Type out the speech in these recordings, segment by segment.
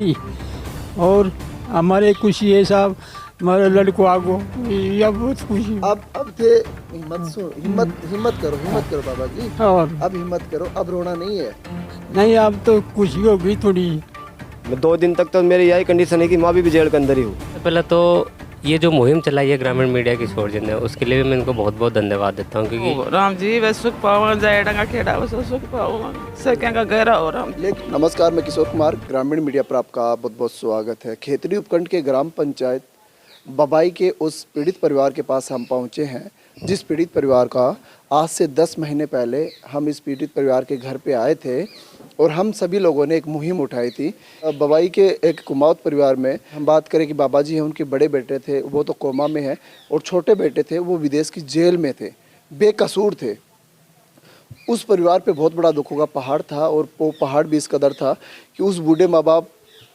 और हमारे खुशी है साहब, हमारे लड़को आगो या बहुत खुशी। अब थे हिम्मत करो बाबा जी। और अब हिम्मत करो, अब रोना नहीं है। नहीं, अब तो खुशी हो गई थोड़ी। मैं 2 दिन तक तो मेरी यही कंडीशन है कि मैं भी जेल के अंदर ही हूँ। पहले तो ये जो मुहिम चलाई है ग्रामीण मीडिया की छोड़ ने, उसके लिए भी मैं इनको बहुत बहुत धन्यवाद देता हूँ, क्योंकि राम जी बस सुख पाओ जाए डंगा खेड़ा बस सुख पाओ सकें का गहरा हो राम। लेकिन नमस्कार, मैं किशोर कुमार, ग्रामीण मीडिया पर आपका बहुत बहुत स्वागत है। खेतड़ी उपखंड के ग्राम पंचायत बबाई के उस पीड़ित परिवार के पास हम पहुंचे हैं, जिस पीड़ित परिवार का आज से 10 महीने पहले हम इस पीड़ित परिवार के घर पे आए थे और हम सभी लोगों ने एक मुहिम उठाई थी। बबाई के एक कुमाऊत परिवार में हम बात करें कि बाबा जी हैं, उनके बड़े बेटे थे वो तो कोमा में है और छोटे बेटे थे वो विदेश की जेल में थे, बेकसूर थे। उस परिवार पे बहुत बड़ा दुखों का पहाड़ था और वो पहाड़ भी इस कदर था कि उस बूढ़े माँ बाप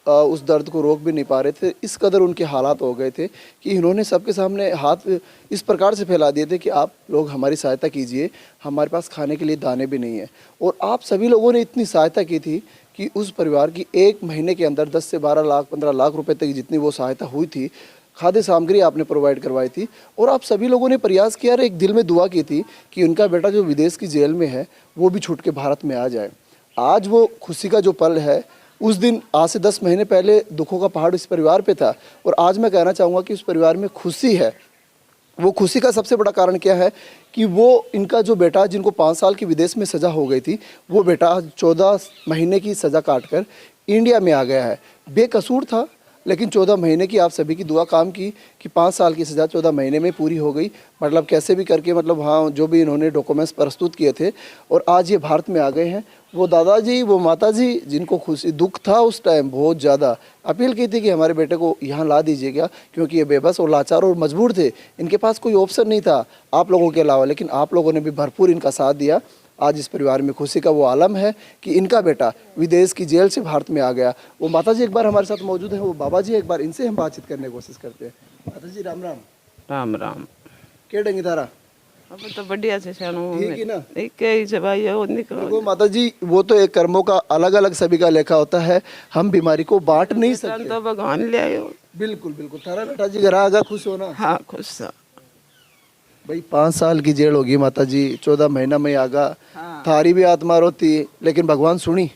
उस दर्द को रोक भी नहीं पा रहे थे। इस कदर उनके हालात हो गए थे कि इन्होंने सबके सामने हाथ इस प्रकार से फैला दिए थे कि आप लोग हमारी सहायता कीजिए, हमारे पास खाने के लिए दाने भी नहीं है। और आप सभी लोगों ने इतनी सहायता की थी कि उस परिवार की 1 महीने के अंदर 10 से 12 लाख 15 लाख रुपए तक जितनी वो सहायता हुई थी, खाद्य सामग्री आपने प्रोवाइड करवाई थी। और आप सभी लोगों ने प्रयास किया और एक दिल में दुआ की थी कि उनका बेटा जो विदेश की जेल में है वो भी छूट के भारत में आ जाए। आज वो खुशी का जो पल है, उस दिन आज से 10 महीने पहले दुखों का पहाड़ इस परिवार पे था और आज मैं कहना चाहूँगा कि उस परिवार में खुशी है। वो खुशी का सबसे बड़ा कारण क्या है कि वो इनका जो बेटा जिनको 5 साल की विदेश में सज़ा हो गई थी, वो बेटा 14 महीने की सज़ा काटकर इंडिया में आ गया है। बेकसूर था लेकिन 14 महीने की आप सभी की दुआ काम की कि 5 साल की सज़ा 14 महीने में पूरी हो गई। मतलब कैसे भी करके, मतलब हाँ, जो भी इन्होंने डॉक्यूमेंट्स प्रस्तुत किए थे और आज ये भारत में आ गए हैं। वो दादाजी, वो माताजी जिनको खुशी दुख था उस टाइम बहुत ज़्यादा, अपील की थी कि हमारे बेटे को यहाँ ला दीजिएगा क्योंकि ये बेबस और लाचार और मजबूर थे, इनके पास कोई ऑप्शन नहीं था आप लोगों के अलावा। लेकिन आप लोगों ने भी भरपूर इनका साथ दिया। आज इस परिवार में खुशी का वो आलम है कि इनका बेटा विदेश की जेल से भारत में आ गया। वो माताजी एक बार हमारे साथ मौजूद है, वो बाबा जी एक बार इनसे हम बातचीत करने की कोशिश करते हैं। माताजी राम राम। राम राम। के डंगी तारा अब तो बढ़िया से शानू ठीक है ना? एक ही से भाई वो निकलो। देखो माताजी, वो तो एक कर्मों का अलग अलग सभी का लेखा होता है, हम बीमारी को बांट नहीं सकते। तो भगवान ले आयो। बिल्कुल बिल्कुल। तारा बेटा जी घर आगा, खुश हो ना? हाँ खुश था भाई 5 साल की जेल होगी माताजी, 14 महीना में आगा। हाँ। थारी भी आत्मा रोती लेकिन भगवान सुनी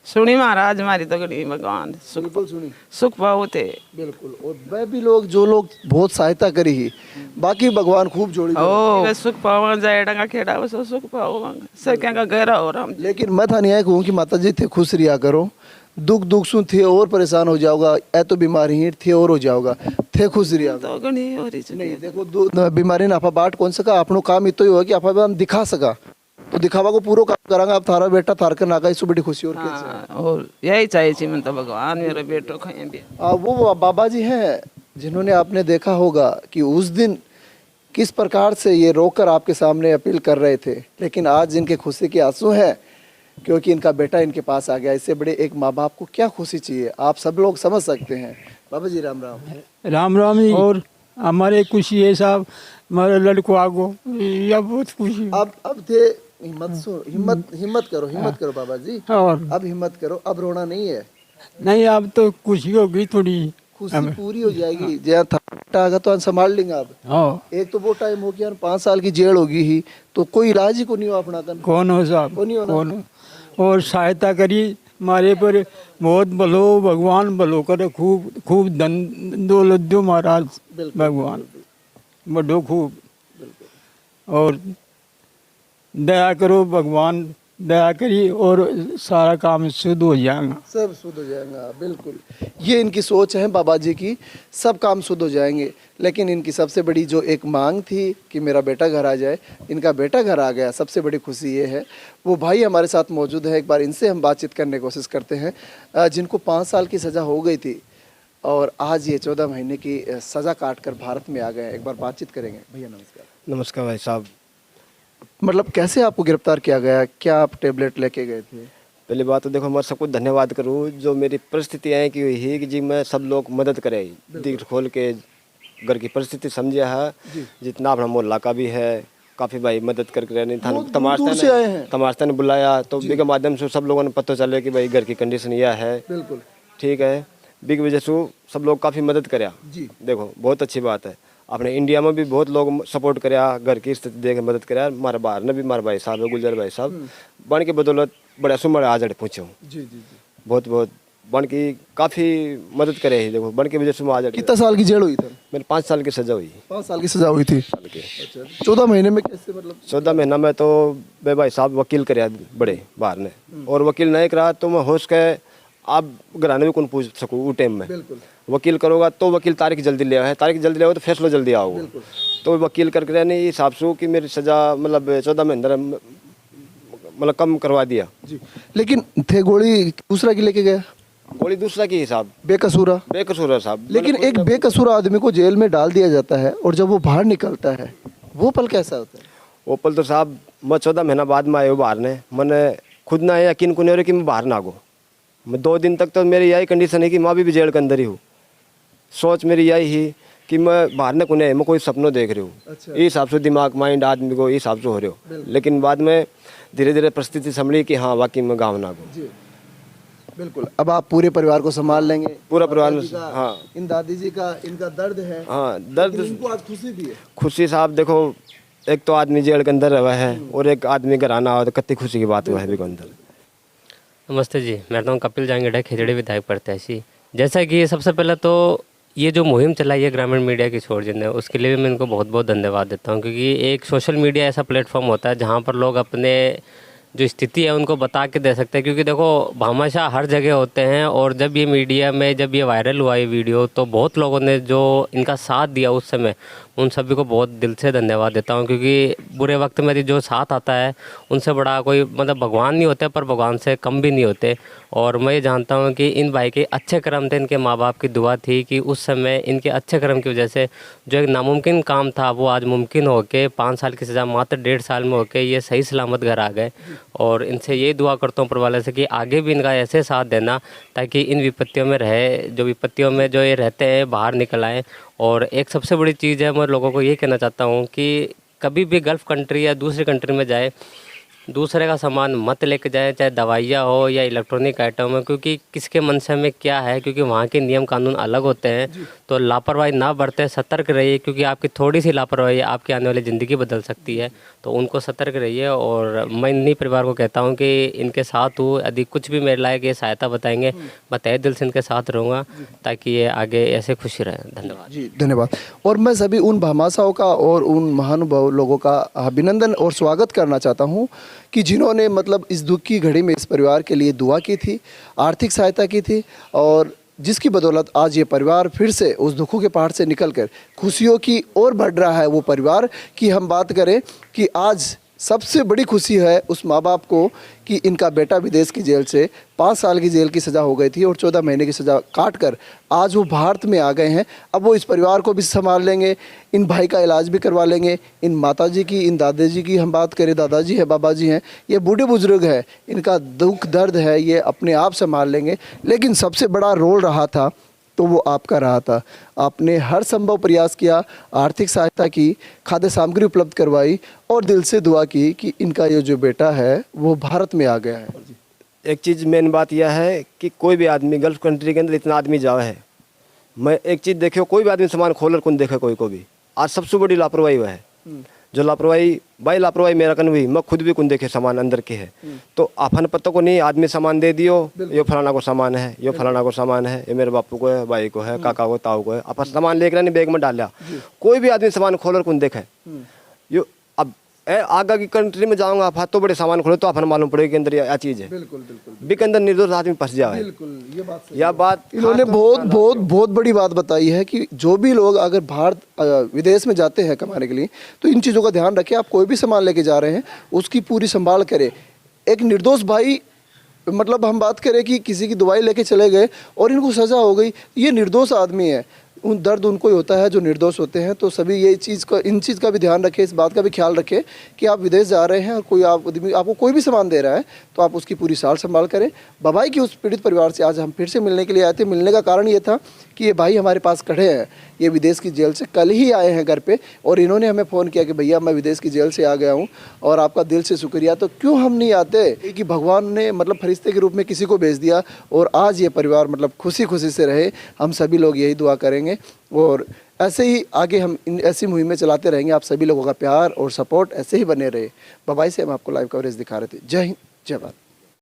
महाराज हमारी तो गणी भगवान बिल्कुल सुनी। सुख पाओ थे बिल्कुल। और वह भी लोग जो लोग बहुत सहायता करी ही, बाकी भगवान खूब जोड़ी। ओ सुख पाओ जाए डंगा खेड़ा बस सुख पाओ सकें का गहरा हो राम। लेकिन मैं था नहीं कहूँ कि माताजी थे खुश रिया करो, दुख दुख सुन थे और परेशान हो जाओगा, ए तो बीमारी ही थे और हो जाओगा, थे खुश रिया तो गणी हो रही नहीं। देखो बीमारी ना आपा बाट कौन सका, अपनो काम इतो ही होगा कि आपा हम दिखा सका, तो दिखावा को पूरा काम करांगा। आप थारा बेटा थार कर नागा, इससे बड़ी खुशी और क्या हाँ, और यही चाहिए थी मैं तो भगवान मेरे बेटो खाए भी। वो बाबा जी हैं जिन्होंने आपने देखा होगा कि उस दिन किस प्रकार से ये रोकर आपके सामने अपील कर रहे थे, लेकिन आज इनके खुशी के आंसू हैं क्योंकि इनका बेटा इनके पास आ गया। इससे बड़े एक माँ बाप को क्या खुशी चाहिए, आप सब लोग समझ सकते हैं। बाबा जी राम राम। राम राम जी। और हमारे खुशी है साहब, हमारे लड़को आगो या बहुत खुशी। अब थे हिम्मत करो बाबा जी। और अब हिम्मत करो, अब रोना नहीं है। नहीं, अब तो खुशी हो गई थोड़ी। खुशी पूरी हो जाएगी। जहाँ था आगा तो संभाल लेंगे आप। हाँ, एक तो वो टाइम हो गया 5 साल की जेल होगी ही, तो कोई इलाज ही को नहीं हो अपना कौन हो साहब, कौन हो। और सहायता करी हमारे पर, बहुत भलो भगवान भलो करे, खूब खूब धन दौलत दो महाराज भगवान बड़ो खूब। और दया करो भगवान, दया करी और सारा काम शुद्ध हो जाएगा, सब शुद्ध हो जाएगा। बिल्कुल, ये इनकी सोच है बाबा जी की, सब काम शुद्ध हो जाएंगे। लेकिन इनकी सबसे बड़ी जो एक मांग थी कि मेरा बेटा घर आ जाए, इनका बेटा घर आ गया, सबसे बड़ी खुशी ये है। वो भाई हमारे साथ मौजूद है, एक बार इनसे हम बातचीत करने की कोशिश करते हैं, जिनको 5 साल की सज़ा हो गई थी और आज ये 14 महीने की सज़ा काट कर भारत में आ गए। एक बार बातचीत करेंगे। भैया नमस्कार। नमस्कार भाई साहब। मतलब कैसे आपको गिरफ्तार किया गया, क्या आप टेबलेट लेके गए थे? पहली बात तो देखो मैं सबको धन्यवाद करूँ, जो मेरी परिस्थितियाँ हैं कि यही कि जी मैं सब लोग मदद करें, दिल खोल के घर की परिस्थिति समझे है, जितना अपना मोहल्ला का भी है काफ़ी भाई मदद करके रहने तमाशा ने बुलाया तो के माध्यम से सब लोगों ने पता चले कि भाई घर की कंडीशन यह है। बिल्कुल ठीक है। बिग वजह से सब लोग काफ़ी मदद करया जी। देखो बहुत अच्छी बात है। अपने इंडिया में भी बहुत लोग सपोर्ट करया, घर की स्थिति देख मदद करया। हमारे बाहर ने भी हमारे भाई साहब है, गुलजार भाई साहब बन के बदौलत बड़ा सुमर आज पूछो जी जी जी। बहुत बहुत बन की काफ़ी मदद करे ही। देखो बन के वजह से मैं आज कितना साल की जेल हुई था? मेरे 5 साल की सज़ा हुई। 5 साल की सजा हुई थी। अच्छा, 14 महीने में कैसे मतलब? 14 महीना में तो बे भाई साहब वकील करया बड़े बाहर ने, और वकील नहीं करा तो मैं होश के आप घराने भी कौन पूछ सकूँ वो टाइम में। बिल्कुल। वकील करोगा तो वकील तारीख जल्दी ले है, तारीख जल्दी ले आओ तो फैसला जल्दी आओगे। तो वकील करके नहीं हिसाब से कि मेरी सज़ा मतलब 14 महीने मतलब कम करवा दिया। जी। लेकिन थे गोली दूसरा की लेके गया, गोली दूसरा की हिसाब बेकसूरा। बेकसूर है साहब। लेकिन एक बेकसूरा आदमी को जेल में डाल दिया जाता है और जब वो बाहर निकलता है वो पल कैसा होता है? वो पल तो साहब मैं 14 महीना बाद में आयो बाहर ने, मैंने खुद ना यकीन को नहीं हो रहा कि मैं बाहर ना गो। मैं 2 दिन तक तो मेरी यही कंडीशन है कि मैं भी जेल के अंदर ही हूँ। सोच मेरी यही ही कि मैं बाहर ने कोने मैं कोई सपनों देख रही हूँ। अच्छा। इस हिसाब से दिमाग माइंड आदमी को इस हिसाब से हो रहे हो। लेकिन बाद में धीरे धीरे परिस्थिति संभली कि हाँ वाकई में गाँव ना गो। जी बिल्कुल। अब आप पूरे परिवार को संभाल लेंगे? पूरा परिवार में दादाजी का, हाँ इन दादी जी का इनका दर्द है, हाँ दर्द। लेकिन इनको आज खुशी भी है। खुशी साहब देखो एक तो आदमी जेल के अंदर रहा है और एक आदमी घर आना हो तो कितनी खुशी की बात हुआ है भी के अंदर। नमस्ते जी, मेरा नाम कपिल जांगीड़ा, खिचड़ी विधायक प्रत्याशी। जैसा कि सबसे पहले तो ये जो मुहिम चलाई है ग्रामीण मीडिया की छोड़ जिन्हें, उसके लिए भी मैं इनको बहुत बहुत धन्यवाद देता हूँ, क्योंकि एक सोशल मीडिया ऐसा प्लेटफॉर्म होता है जहाँ पर लोग अपने जो स्थिति है उनको बता के दे सकते हैं। क्योंकि देखो भामाशाह हर जगह होते हैं, और जब ये मीडिया में जब ये वायरल हुआ ये वीडियो तो बहुत लोगों ने जो इनका साथ दिया उस समय, उन सभी को बहुत दिल से धन्यवाद देता हूँ। क्योंकि बुरे वक्त में जो साथ आता है उनसे बड़ा कोई मतलब भगवान नहीं होते, पर भगवान से कम भी नहीं होते। और मैं ये जानता हूँ कि इन भाई के अच्छे कर्म थे, इनके माँ बाप की दुआ थी कि उस समय इनके अच्छे कर्म की वजह से जो एक नामुमकिन काम था वो आज मुमकिन होके 5 साल की सज़ा मात्र 1.5 साल में होके ये सही सलामत घर आ गए। और इनसे ये दुआ करता हूँ ऊपर वाले से कि आगे भी इनका ऐसे साथ देना ताकि इन विपत्तियों में रहे, जो विपत्तियों में जो ये रहते हैं बाहर निकल आएँ। और एक सबसे बड़ी चीज़ है, मैं लोगों को ये कहना चाहता हूँ कि कभी भी गल्फ़ कंट्री या दूसरी कंट्री में जाए दूसरे का सामान मत लेके जाए, चाहे दवाइयाँ हो या इलेक्ट्रॉनिक आइटम हो, क्योंकि किसके मनसे में क्या है, क्योंकि वहाँ के नियम कानून अलग होते हैं। तो लापरवाही ना बरते, सतर्क रहिए, क्योंकि आपकी थोड़ी सी लापरवाही आपकी आने वाली ज़िंदगी बदल सकती है। तो उनको सतर्क रहिए। और मैं इन्हीं परिवार को कहता हूँ कि इनके साथ हूँ, यदि कुछ भी मेरे लायक ये सहायता बताएंगे मैं तहे दिल से इनके साथ रहूँगा ताकि ये आगे ऐसे खुशी रहे। धन्यवाद जी धन्यवाद। और मैं सभी उन भामाशाहों का और उन महानुभाव लोगों का अभिनंदन और स्वागत करना चाहता हूँ कि जिन्होंने मतलब इस दुख की घड़ी में इस परिवार के लिए दुआ की थी, आर्थिक सहायता की थी, और जिसकी बदौलत आज ये परिवार फिर से उस दुखों के पहाड़ से निकलकर खुशियों की ओर बढ़ रहा है। वो परिवार की हम बात करें कि आज सबसे बड़ी खुशी है उस माँ बाप को कि इनका बेटा विदेश की जेल से 5 साल की जेल की सज़ा हो गई थी और 14 महीने की सज़ा काट कर आज वो भारत में आ गए हैं। अब वो इस परिवार को भी संभाल लेंगे, इन भाई का इलाज भी करवा लेंगे, इन माताजी की, इन दादाजी की हम बात करें, दादाजी है, बाबा जी हैं, ये बूढ़े बुजुर्ग हैं, इनका दुख दर्द है ये अपने आप संभाल लेंगे। लेकिन सबसे बड़ा रोल रहा था तो वो आपका रहा था। आपने हर संभव प्रयास किया, आर्थिक सहायता की, खाद्य सामग्री उपलब्ध करवाई और दिल से दुआ की कि इनका ये जो बेटा है वो भारत में आ गया है। एक चीज़ मेन बात यह है कि कोई भी आदमी गल्फ कंट्री के अंदर इतना आदमी जावा है, मैं एक चीज़ देखियो कोई भी आदमी सामान खोल कर कौन देखे कोई को भी। आज सबसे बड़ी लापरवाही वह है जो लापरवाही भाई लापरवाही मेरा कन हुई, मैं खुद भी कौन देखे सामान अंदर के है। तो अपन पता को नहीं आदमी सामान दे दियो, ये फलाना को सामान है, ये फलाना को सामान है, ये मेरे बापू को है, भाई को है, काका को, ताऊ को है, अपन सामान लेकर नहीं बैग में डाल लिया। कोई भी आदमी सामान खोल कर कौन देखे। यो अब आगे की कंट्री में जाऊंगा आप तो बड़े सामान खोले तो अपन मालूम पड़ेगा कि अंदर यह चीज़ है। बिल्कुल बिल्कुल भी के अंदर निर्दोष आदमी फंस जाए। बिल्कुल ये बात सही यह बात इन्होंने बहुत बड़ी बात बताई है कि जो भी लोग अगर भारत विदेश में जाते हैं कमाने के लिए तो इन चीज़ों का ध्यान रखें। आप कोई भी सामान लेके जा रहे हैं उसकी पूरी संभाल करें। एक निर्दोष भाई मतलब हम बात करें कि किसी की दवाई लेके चले गए और इनको सज़ा हो गई, ये निर्दोष आदमी है, उन दर्द उनको ही होता है जो निर्दोष होते हैं। तो सभी ये चीज़ का इन चीज़ का भी ध्यान रखें, इस बात का भी ख्याल रखें कि आप विदेश जा रहे हैं और कोई आपको कोई भी सामान दे रहा है तो आप उसकी पूरी सार संभाल करें। बबाई की उस पीड़ित परिवार से आज हम फिर से मिलने के लिए आए थे। मिलने का कारण ये था कि ये भाई हमारे पास खड़े हैं, ये विदेश की जेल से कल ही आए हैं घर पे, और इन्होंने हमें फ़ोन किया कि भैया मैं विदेश की जेल से आ गया हूँ और आपका दिल से शुक्रिया। तो क्यों हम नहीं आते कि भगवान ने मतलब फरिश्ते के रूप में किसी को भेज दिया और आज ये परिवार मतलब खुशी खुशी से रहे। हम सभी लोग यही दुआ करेंगे और ऐसे ही आगे हम ऐसी मुहिमें चलाते रहेंगे। आप सभी लोगों का प्यार और सपोर्ट ऐसे ही बने रहे। बबाई से हम आपको लाइव कवरेज दिखा रहे थे। जय हिंद, जय भारत।